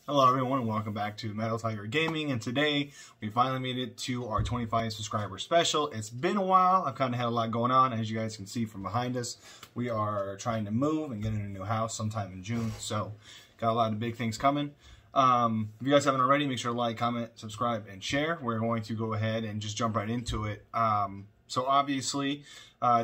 Hello everyone and welcome back to Metal Tiger Gaming, and today we finally made it to our 25 subscriber special. It's been a while. I've kind of had a lot going on, as you guys can see from behind us. We are trying to move and get in a new house sometime in June, so got a lot of big things coming. If you guys haven't already, make sure to like, comment, subscribe, and share. We're going to go ahead and just jump right into it. So obviously,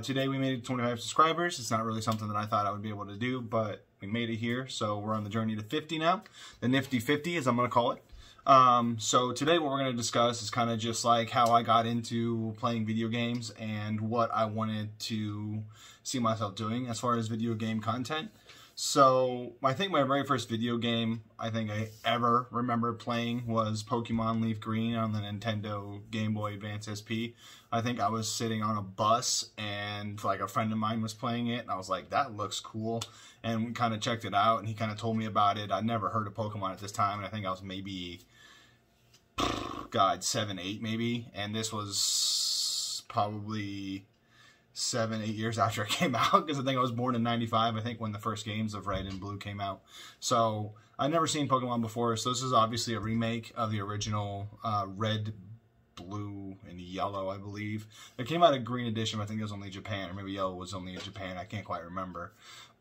today we made it to 25 subscribers. It's not really something that I thought I would be able to do, but we made it here, so we're on the journey to 50 now. The nifty 50, as I'm going to call it. So today what we're going to discuss is kind of just like how I got into playing video games and what I wanted to see myself doing as far as video game content. So I think my very first video game I ever remember playing was Pokemon Leaf Green on the Nintendo Game Boy Advance SP. I think I was sitting on a bus and like a friend of mine was playing it and I was like, that looks cool. And we kind of checked it out and he kind of told me about it. I'd never heard of Pokemon at this time, and I think I was maybe, God, 7, 8 maybe. And this was probably 7, 8 years after it came out, because I think I was born in 95, I think, when the first games of Red and Blue came out. So I'd never seen Pokemon before, so this is obviously a remake of the original Red, Blue, and Yellow, I believe. It came out a Green edition, but I think it was only Japan, or maybe Yellow was only in Japan, I can't quite remember.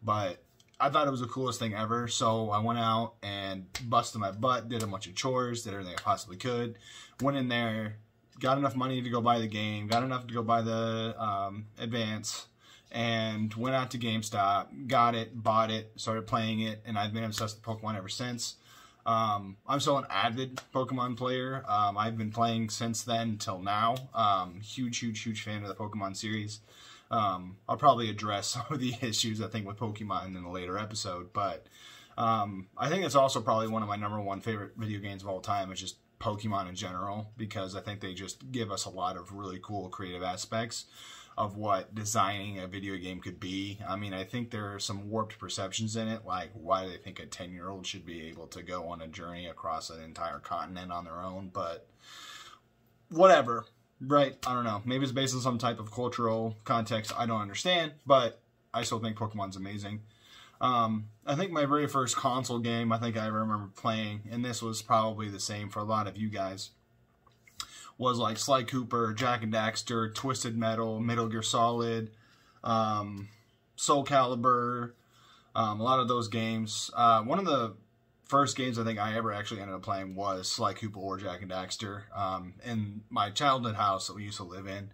But I thought it was the coolest thing ever, so I went out and busted my butt, did a bunch of chores, did everything I possibly could, went in there, got enough money to go buy the game, got enough to go buy the Advance, and went out to GameStop, got it, bought it, started playing it, and I've been obsessed with Pokemon ever since. I'm still an avid Pokemon player. I've been playing since then till now. Huge fan of the Pokemon series. I'll probably address some of the issues, I think, with Pokemon in a later episode, but I think it's also probably one of my #1 favorite video games of all time. It's just Pokemon in general, because I think they just give us a lot of really cool creative aspects of what designing a video game could be. I mean, I think there are some warped perceptions in it, like why do they think a 10-year-old should be able to go on a journey across an entire continent on their own, but whatever, right? I don't know. Maybe it's based on some type of cultural context I don't understand, but I still think Pokemon's amazing. I think my very first console game I ever remember playing, and this was probably the same for a lot of you guys, was like Sly Cooper, Jak and Daxter, Twisted Metal, Metal Gear Solid, Soul Calibur, a lot of those games. One of the first games I think I ever actually ended up playing was Sly Cooper or Jak and Daxter. In my childhood house that we used to live in,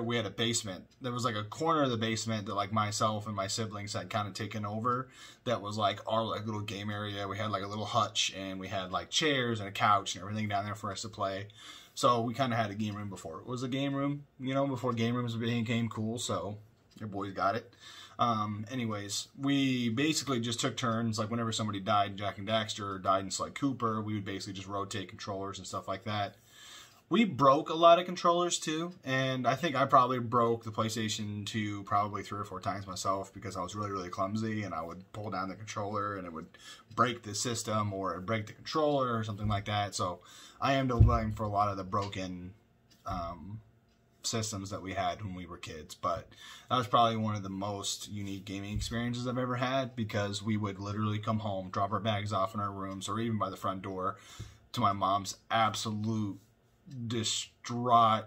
we had a basement. There was like a corner of the basement that like myself and my siblings had kind of taken over. That was like our like little game area. We had like a little hutch and we had like chairs and a couch and everything down there for us to play. So we kind of had a game room before it was a game room, you know, before game rooms became cool. So your boys got it. Anyways, we basically just took turns, like whenever somebody died in Jak and Daxter or died in Sly Cooper, we would basically just rotate controllers and stuff like that. We broke a lot of controllers too, and I think I probably broke the PlayStation 2 probably 3 or 4 times myself, because I was really clumsy and I would pull down the controller and it would break the system or it would break the controller or something like that. So I am to blame for a lot of the broken systems that we had when we were kids, but that was probably one of the most unique gaming experiences I've ever had, because we would literally come home, drop our bags off in our rooms or even by the front door, to my mom's absolute distraught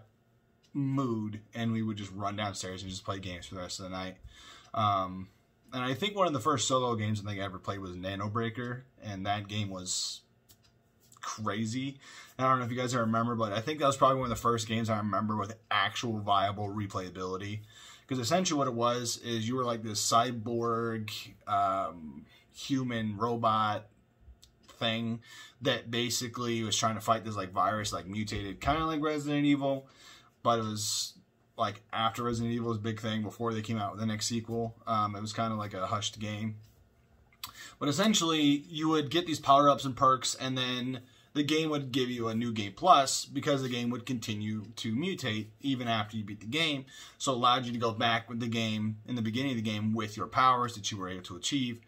mood, and we would just run downstairs and just play games for the rest of the night. And I think one of the first solo games I ever played was Nano Breaker, and that game was crazy. And I don't know if you guys remember, but I think that was probably one of the first games I remember with actual viable replayability, because essentially what it was is you were like this cyborg human robot thing that basically was trying to fight this like virus, like mutated, kind of like Resident Evil, but it was like after Resident Evil was a big thing, before they came out with the next sequel. It was kind of like a hushed game, but essentially you would get these power-ups and perks, and then the game would give you a new game plus, because the game would continue to mutate even after you beat the game. So it allowed you to go back with the game in the beginning of the game with your powers that you were able to achieve.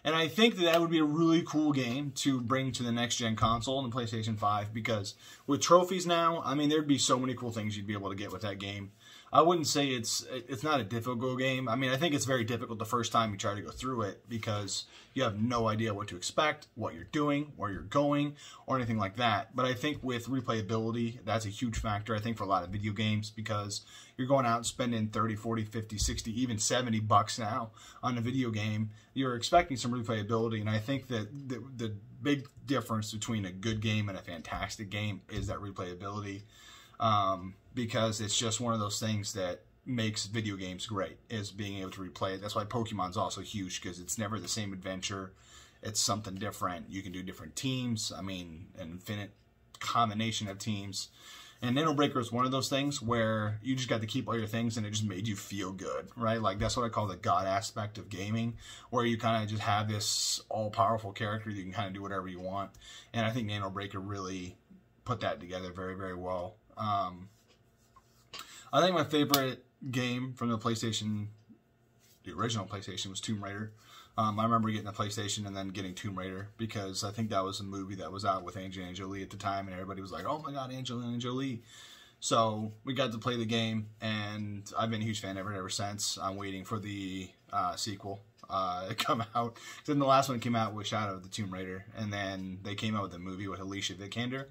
And I think that would be a really cool game to bring to the next-gen console and the PlayStation 5, because with trophies now, I mean, there'd be so many cool things you'd be able to get with that game. I wouldn't say it's not a difficult game. I mean, I think it's very difficult the first time you try to go through it because you have no idea what to expect, what you're doing, where you're going, or anything like that. But I think with replayability, that's a huge factor, I think, for a lot of video games because you're going out and spending 30, 40, 50, 60, even 70 bucks now on a video game. You're expecting some replayability, and I think that the big difference between a good game and a fantastic game is that replayability. Because it's just one of those things that makes video games great, is being able to replay it. That's why Pokemon's also huge, because it's never the same adventure. It's something different. You can do different teams. I mean, an infinite combination of teams. And Nano Breaker is one of those things where you just got to keep all your things and it just made you feel good, right? Like, that's what I call the God aspect of gaming, where you kind of just have this all-powerful character. You can kind of do whatever you want. And I think Nano Breaker really put that together very, very well. I think my favorite game from the PlayStation, the original PlayStation, was Tomb Raider. I remember getting the PlayStation and then getting Tomb Raider because I think that was a movie that was out with Angelina Jolie at the time, and everybody was like, "Oh my God, Angelina Jolie!" So we got to play the game, and I've been a huge fan of it ever since. I'm waiting for the sequel to come out. Then the last one came out with Shadow of the Tomb Raider, and then they came out with a movie with Alicia Vikander.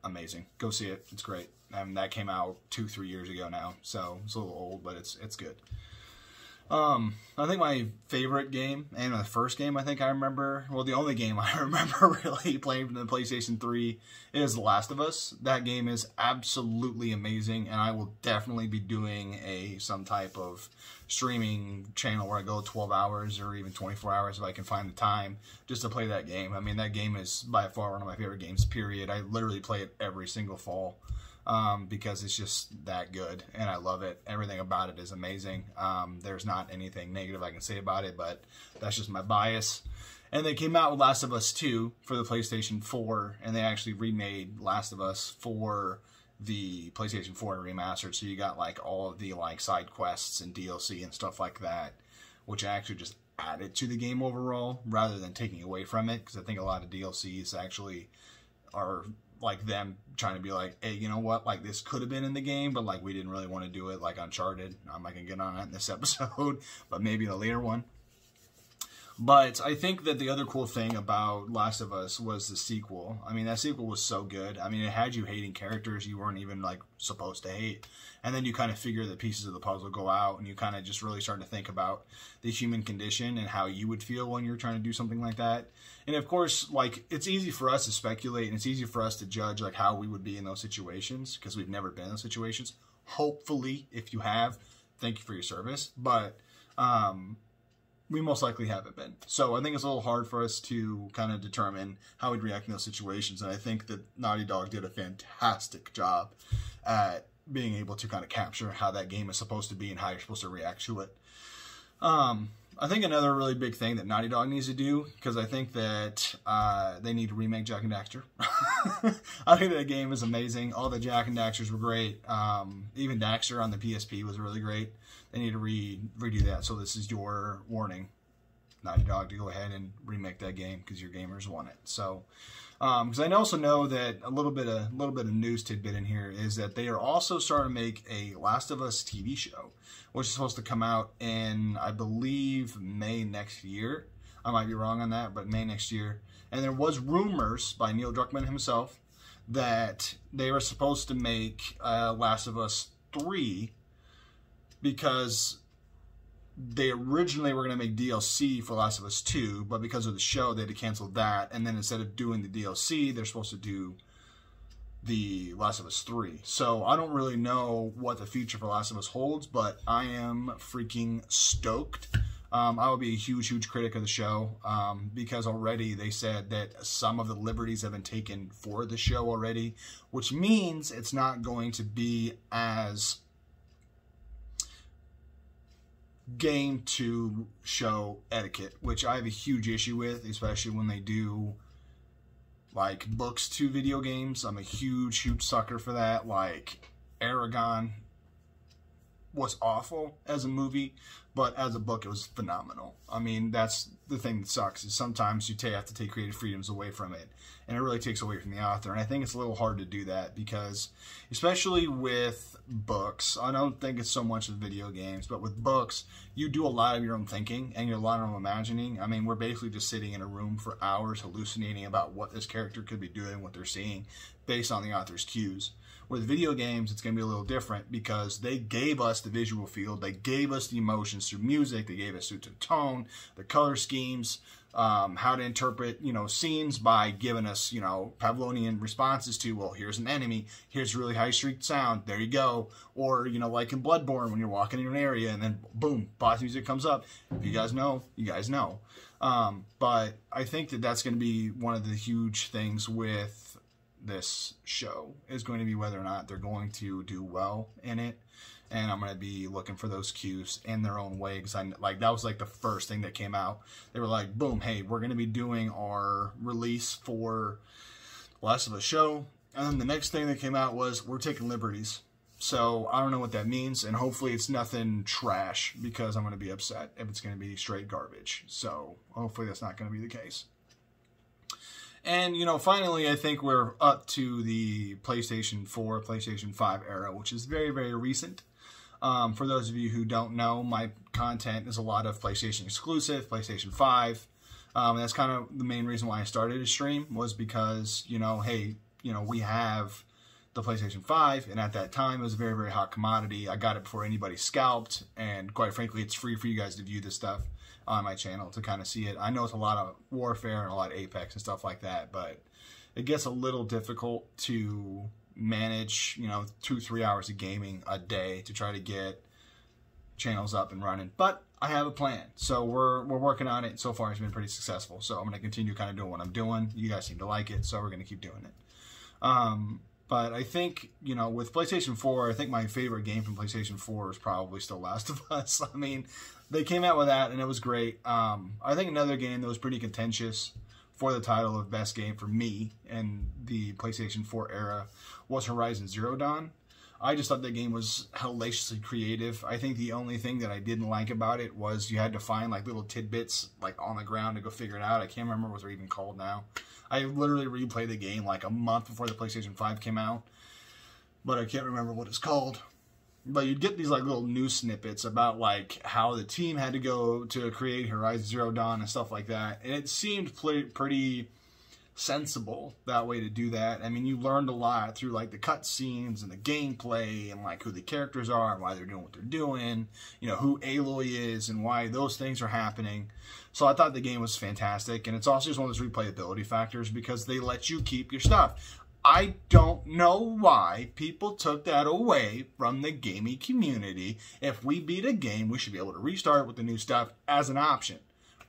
Amazing. Go see it. It's great. And that came out 2-3 years ago now, so it's a little old, but it's good. I think my favorite game, and the first game I think I remember, well, the only game I remember really playing from the PlayStation 3 is The Last of Us. That game is absolutely amazing, and I will definitely be doing some type of streaming channel where I go 12 hours or even 24 hours if I can find the time just to play that game. I mean, that game is by far one of my favorite games, period. I literally play it every single fall. Because it's just that good, and I love it. Everything about it is amazing. There's not anything negative I can say about it, but that's just my bias. And they came out with Last of Us 2 for the PlayStation 4, and they actually remade Last of Us for the PlayStation 4 remastered, so you got like all of the like side quests and DLC and stuff like that, which actually just added to the game overall rather than taking away from it, because I think a lot of DLCs actually are like them trying to be like, hey, you know what, like this could have been in the game, but like we didn't really want to do it, like Uncharted. I'm not gonna get on that in this episode, but maybe a later one. But I think that the other cool thing about Last of Us was the sequel. I mean, that sequel was so good. I mean, it had you hating characters you weren't even like supposed to hate, and then you kind of figure the pieces of the puzzle go out, and you kind of just really start to think about the human condition and how you would feel when you're trying to do something like that. And of course, like, it's easy for us to speculate, and it's easy for us to judge like how we would be in those situations because we've never been in those situations. Hopefully, if you have, thank you for your service. But we most likely haven't been. So I think it's a little hard for us to kind of determine how we'd react in those situations. And I think that Naughty Dog did a fantastic job at being able to kind of capture how that game is supposed to be and how you're supposed to react to it. I think another really big thing that Naughty Dog needs to do, because I think that they need to remake Jak and Daxter. I think that game is amazing. All the Jak and Daxters were great. Even Daxter on the PSP was really great. They need to redo that. So this is your warning, Naughty Dog, to go ahead and remake that game because your gamers want it. So, because I also know that a little bit of news tidbit in here is that they are also starting to make a Last of Us TV show, which is supposed to come out in, I believe, May next year. I might be wrong on that, but May next year. And there was rumors by Neil Druckmann himself that they were supposed to make Last of Us 3 because they originally were going to make DLC for Last of Us 2, but because of the show, they had to cancel that. And then instead of doing the DLC, they're supposed to do the Last of Us 3. So I don't really know what the future for Last of Us holds, but I am freaking stoked. I will be a huge, huge critic of the show because already they said that some of the liberties have been taken for the show already, which means it's not going to be as game to show etiquette, which I have a huge issue with, especially when they do like books to video games. I'm a huge, huge sucker for that. Like Aragon was awful as a movie, but as a book, it was phenomenal. I mean, that's the thing that sucks, is sometimes you have to take creative freedoms away from it, and it really takes away from the author. And I think it's a little hard to do that because, especially with books, I don't think it's so much with video games, but with books, you do a lot of your own thinking and a lot of imagining. I mean, we're basically just sitting in a room for hours hallucinating about what this character could be doing, what they're seeing, based on the author's cues. With video games, it's going to be a little different because they gave us the visual field, they gave us the emotions through music, they gave us through the tone, the color schemes, how to interpret, scenes by giving us, Pavlovian responses to, well, here's an enemy, here's really high streaked sound, there you go. Or, like in Bloodborne, when you're walking in an area and then boom, boss music comes up. If you guys know, you guys know. But I think that that's going to be one of the huge things with this show, is going to be whether or not they're going to do well in it. And I'm going to be looking for those cues in their own way, because that was like the first thing that came out. They were like, boom, hey, we're going to be doing our release for Last of Us show. And then the next thing that came out was, we're taking liberties. So I don't know what that means, and hopefully it's nothing trash, because I'm going to be upset if it's going to be straight garbage. So hopefully that's not going to be the case. And, finally, I think we're up to the PlayStation 4, PlayStation 5 era, which is very, very recent. For those of you who don't know, my content is a lot of PlayStation exclusive, PlayStation 5. And that's kind of the main reason why I started a stream, was because, hey, we have the PlayStation 5, and at that time, it was a very, very hot commodity. I got it before anybody scalped, and quite frankly, it's free for you guys to view this stuff on my channel to kind of see it. I know it's a lot of Warfare and a lot of Apex and stuff like that, but it gets a little difficult to manage, 2-3 hours of gaming a day to try to get channels up and running. But I have a plan, so we're working on it. So far, it's been pretty successful. So I'm going to continue kind of doing what I'm doing. You guys seem to like it, so we're going to keep doing it. But I think, with PlayStation 4, I think my favorite game from PlayStation 4 is probably still Last of Us. I mean, they came out with that, and it was great. I think another game that was pretty contentious for the title of best game for me in the PlayStation 4 era was Horizon Zero Dawn. I just thought that game was hellaciously creative. I think the only thing that I didn't like about it was you had to find little tidbits on the ground to go figure it out. I can't remember what they're even called now. I literally replayed the game a month before the PlayStation 5 came out, but I can't remember what it's called. But you'd get these little news snippets about how the team had to go to create Horizon Zero Dawn and stuff like that, and it seemed pretty sensible that way to do that. I mean, you learned a lot through the cutscenes and the gameplay and who the characters are and why they're doing what they're doing, who Aloy is and why those things are happening. So I thought the game was fantastic, and it's also just one of those replayability factors because they let you keep your stuff. I don't know why people took that away from the gaming community. If we beat a game, we should be able to restart with the new stuff as an option.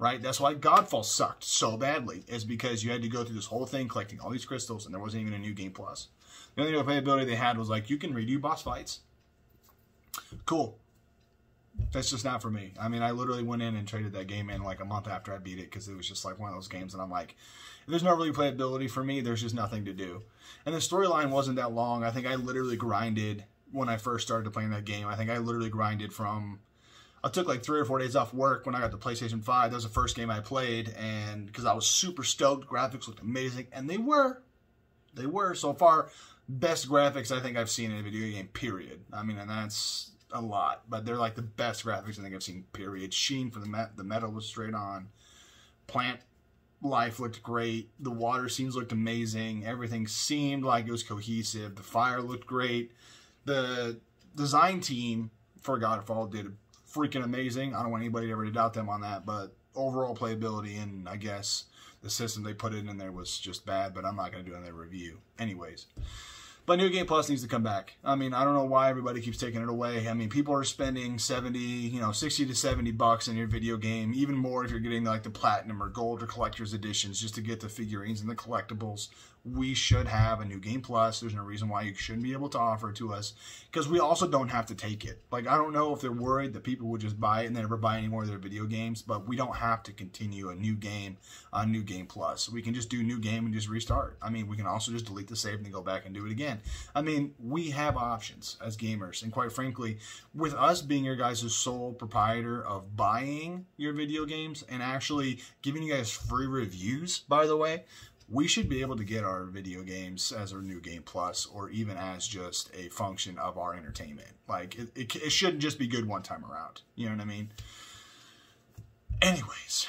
Right? That's why Godfall sucked so badly, is because you had to go through this whole thing collecting all these crystals, and there wasn't even a new game plus. The only replayability they had was you can redo boss fights. Cool. That's just not for me. I mean, I literally went in and traded that game in a month after I beat it, because it was just one of those games, and I'm like, if there's no replayability for me, there's just nothing to do. And the storyline wasn't that long. I think I literally grinded when I first started playing that game. I think I literally grinded from... I took 3 or 4 days off work when I got the PlayStation 5. That was the first game I played, and because I was super stoked, graphics looked amazing, and they were so far best graphics I think I've seen in a video game, period. I mean, and that's a lot, but they're the best graphics I think I've seen, period. Sheen for the metal was straight on. Plant life looked great. The water scenes looked amazing. Everything seemed like it was cohesive. The fire looked great. The design team for Godfall did freaking amazing. I don't want anybody ever to doubt them on that, but overall playability and I guess the system they put in there was just bad, but I'm not going to do another review anyways. But New Game Plus needs to come back. I mean, I don't know why everybody keeps taking it away. I mean, people are spending 60 to $70 in your video game, even more if you're getting the platinum or gold or collector's editions just to get the figurines and the collectibles. We should have a New Game Plus. There's no reason why you shouldn't be able to offer it to us, because we also don't have to take it. I don't know if they're worried that people would just buy it and they never buy any more of their video games, but we don't have to continue a new game on New Game Plus. We can just do new game and just restart. I mean, we can also just delete the save and then go back and do it again. again, I mean, we have options as gamers. And quite frankly, with us being your guys' sole proprietor of buying your video games and actually giving you guys free reviews, by the way, we should be able to get our video games as our New Game Plus or even as just a function of our entertainment. Like, it shouldn't just be good one time around. You know what I mean? Anyways,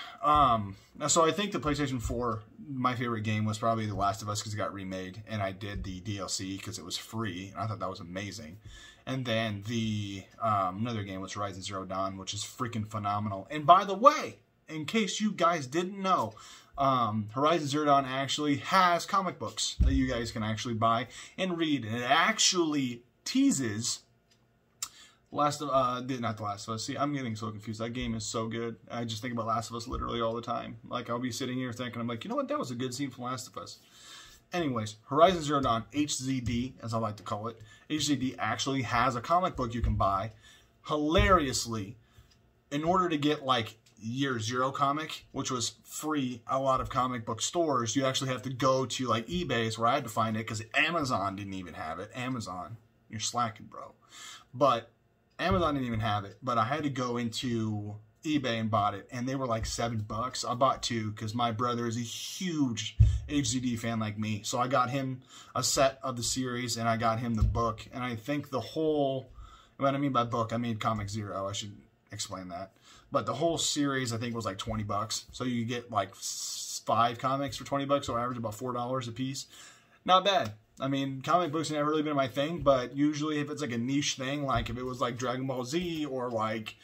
so I think the PlayStation 4, my favorite game was probably The Last of Us because it got remade, and I did the DLC because it was free, and I thought that was amazing. And then the another game was Horizon Zero Dawn, which is freaking phenomenal. And by the way, in case you guys didn't know, Horizon Zero Dawn actually has comic books that you guys can actually buy and read, and it actually teases not The Last of Us. See, I'm getting so confused. That game is so good. I just think about Last of Us literally all the time. Like, I'll be sitting here thinking, I'm like, you know what? That was a good scene from Last of Us. Anyways, Horizon Zero Dawn, HZD, as I like to call it, HZD actually has a comic book you can buy. Hilariously, in order to get, like, Year Zero comic, which was free a lot of comic book stores, you actually have to go to, like, eBay, where I had to find it, because Amazon didn't even have it. Amazon, you're slacking, bro. But Amazon didn't even have it, but I had to go into eBay and bought it, and they were like $7. I bought two because my brother is a huge HZD fan like me, so I got him a set of the series, and I got him the book, and I think the whole, what I mean by book, I mean Comic Zero, I should explain that, but the whole series I think was like $20, so you get like 5 comics for $20, so I average about $4 a piece. Not bad. I mean, comic books have never really been my thing, but usually if it's like a niche thing, like if it was like Dragon Ball Z or like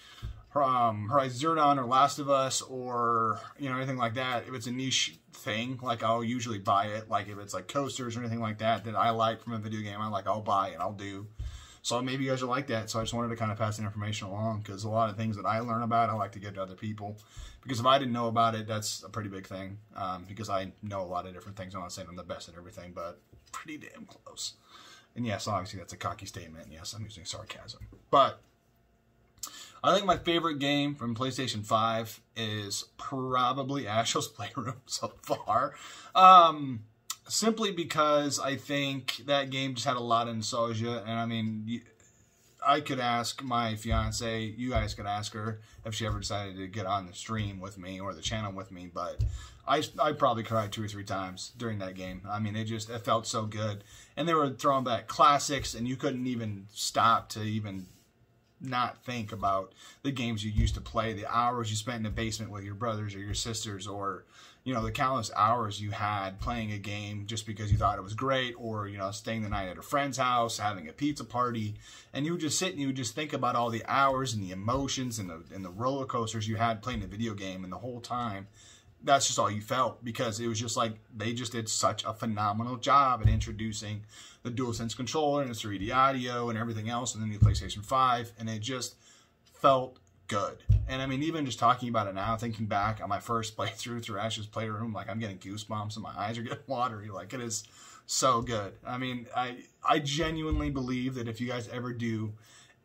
Horizon Zero Dawn or Last of Us or, you know, anything like that, if it's a niche thing, like I'll usually buy it. Like if it's like coasters or anything like that I like from a video game, I'll buy it, I'll do. So maybe you guys are like that, so I just wanted to kind of pass the information along because a lot of things that I learn about, I like to give to other people. Because if I didn't know about it, that's a pretty big thing because I know a lot of different things. I'm not saying I'm the best at everything, but pretty damn close. And yes, obviously that's a cocky statement. Yes, I'm using sarcasm. But I think my favorite game from PlayStation 5 is probably Astro's Playroom so far. Simply because I think that game just had a lot of nostalgia. And I mean, I could ask my fiance, you guys could ask her if she ever decided to get on the stream with me or the channel with me, but I probably cried 2 or 3 times during that game. I mean, it felt so good. And they were throwing back classics, and you couldn't even stop to even not think about the games you used to play, the hours you spent in the basement with your brothers or your sisters, or, you know, the countless hours you had playing a game just because you thought it was great, or, you know, staying the night at a friend's house, having a pizza party, and you would just sit and you would just think about all the hours and the emotions and the roller coasters you had playing the video game, and the whole time that's just all you felt, because it was just like they just did such a phenomenal job at introducing the DualSense controller and the 3D audio and everything else, and then the PlayStation 5, and it just felt good. And I mean, even just talking about it now, thinking back on my first playthrough through Ash's Playroom, like I'm getting goosebumps and my eyes are getting watery. Like, it is so good. I mean, I genuinely believe that if you guys ever do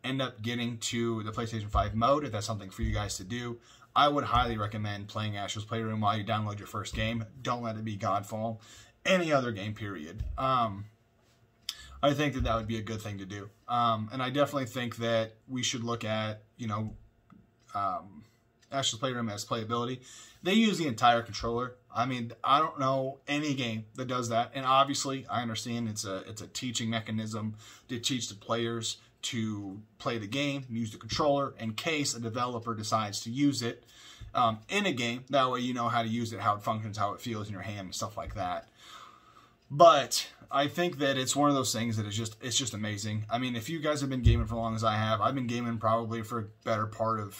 end up getting to the PlayStation 5 mode, if that's something for you guys to do, I would highly recommend playing Astro's Playroom while you download your first game. Don't let it be Godfall. Any other game, period. I think that would be a good thing to do. And I definitely think that we should look at, you know, Astro's Playroom as playability. They use the entire controller. I mean, I don't know any game that does that. And obviously, I understand it's a teaching mechanism to teach the players to play the game, use the controller in case a developer decides to use it in a game. That way you know how to use it, how it functions, how it feels in your hand, and stuff like that. But I think that it's one of those things that it's just amazing. I mean, if you guys have been gaming for as long as I have, I've been gaming probably for a better part of,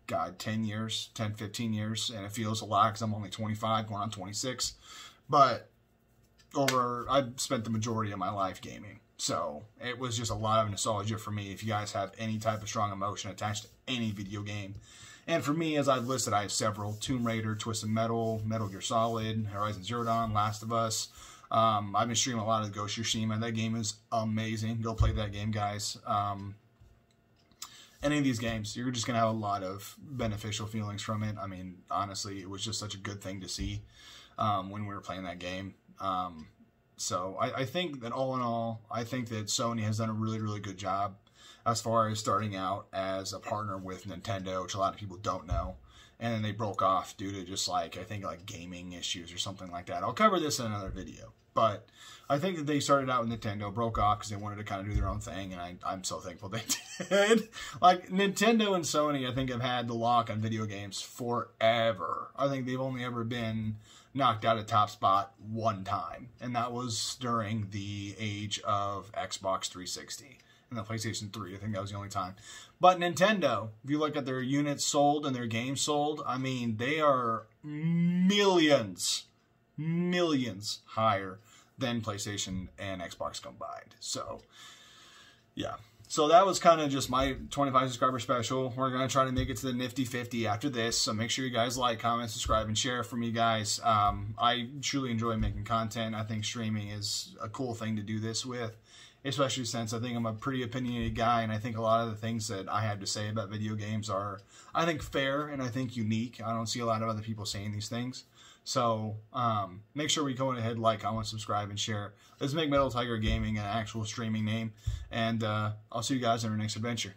God, 10 years, 10, 15 years, and it feels a lot because I'm only 25, going on 26. But I've spent the majority of my life gaming. So it was just a lot of nostalgia for me if you guys have any type of strong emotion attached to any video game. And for me, as I've listed, I have several: Tomb Raider, Twisted Metal, Metal Gear Solid, Horizon Zero Dawn, Last of Us. I've been streaming a lot of Ghost of Tsushima. That game is amazing. Go play that game, guys. Any of these games, you're just going to have a lot of beneficial feelings from it. I mean, honestly, it was just such a good thing to see when we were playing that game. So I think that all in all, I think that Sony has done a really, really good job as far as starting out as a partner with Nintendo, which a lot of people don't know. And then they broke off due to just like, I think like gaming issues or something like that. I'll cover this in another video. But I think that they started out with Nintendo, broke off because they wanted to kind of do their own thing. And I'm so thankful they did. Like Nintendo and Sony, I think, have had the lock on video games forever. I think they've only ever been knocked out of top spot one time. And that was during the age of Xbox 360. And the PlayStation 3, I think that was the only time. But Nintendo, if you look at their units sold and their games sold, I mean, they are millions higher than PlayStation and Xbox combined. So, yeah. So that was kind of just my 25 subscriber special. We're going to try to make it to the nifty 50 after this. So make sure you guys like, comment, subscribe, and share for me, guys. I truly enjoy making content. I think streaming is a cool thing to do this with, especially since I think I'm a pretty opinionated guy, and I think a lot of the things that I have to say about video games are, I think, fair and I think unique. I don't see a lot of other people saying these things. So make sure we go ahead, like, comment, subscribe, and share. Let's make Metal Tiger Gaming an actual streaming name, and I'll see you guys in our next adventure.